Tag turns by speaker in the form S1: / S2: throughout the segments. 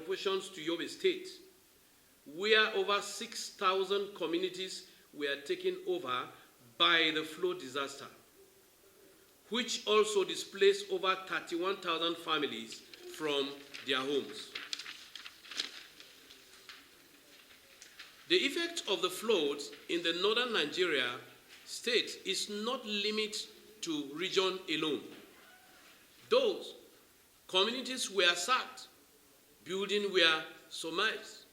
S1: proportions to Yobe State, where over 6,000 communities were taken over by the flood disaster, which also displaced over 31,000 families from their homes. The effect of the floods in the northern Nigeria state is not limited to region alone. Those communities were sacked, buildings were submerged,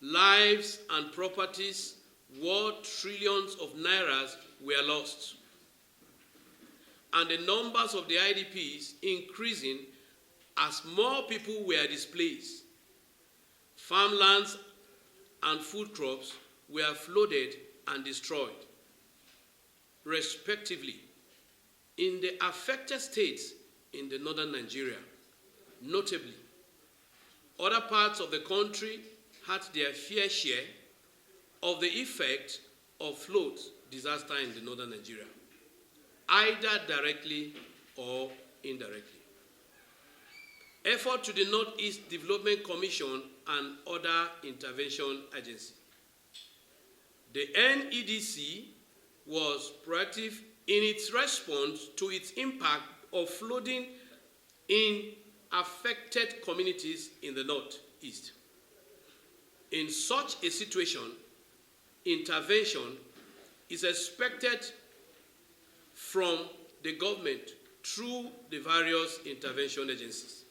S1: lives and properties worth trillions of nairas were lost, and the numbers of the IDPs increasing as more people were displaced. Farmlands and food crops were flooded and destroyed, respectively, in the affected states in the northern Nigeria. Notably, other parts of the country had their fair share of the effect of flood disaster in the northern Nigeria, either directly or indirectly. Effort to the Northeast Development Commission and other intervention agencies. The NEDC was proactive in its response to its impact of flooding in affected communities in the Northeast. In such a situation, intervention is expected from the government through the various intervention agencies.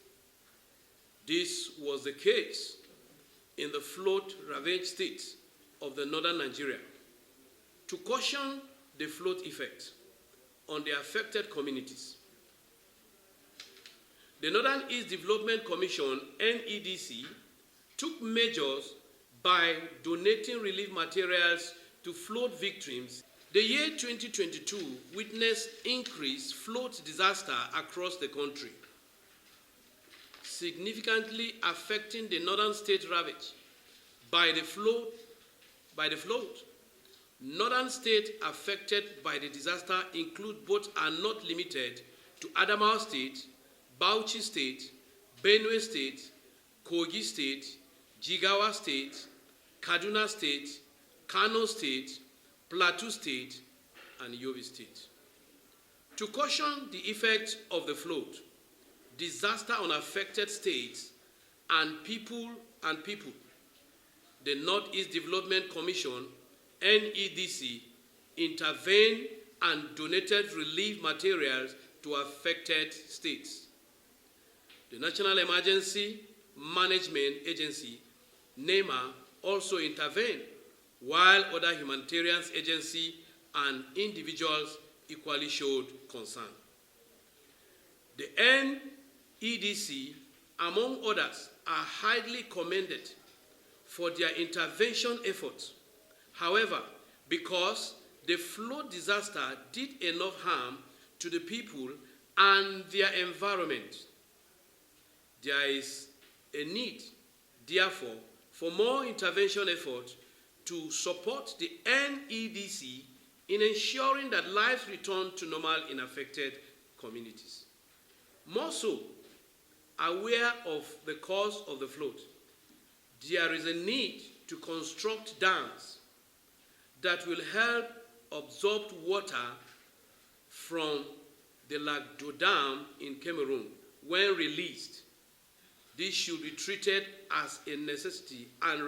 S1: This was the case in the flood-ravaged states of the northern Nigeria. To caution the flood effect on the affected communities, the Northern East Development Commission, NEDC, took measures by donating relief materials to flood victims. The year 2022 witnessed increased flood disaster across the country, significantly affecting the northern state ravaged by the flood. Northern states affected by the disaster include but are not limited to Adamawa State, Bauchi State, Benue State, Kogi State, Jigawa State, Kaduna State, Kano State, Plateau State, and Yobe State. To caution the effect of the flood, disaster on affected states and people, the Northeast Development Commission, NEDC, intervened and donated relief materials to affected states. The National Emergency Management Agency, NEMA, also intervened, while other humanitarian agencies and individuals equally showed concern. The NEDC, among others, are highly commended for their intervention efforts. However, because the flood disaster did enough harm to the people and their environment, there is a need, therefore, for more intervention efforts to support the NEDC in ensuring that life return to normal in affected communities. More so, aware of the cause of the flood, there is a need to construct dams that will help absorb water from the Laud Dam in Cameroon when released. This should be treated as a necessity and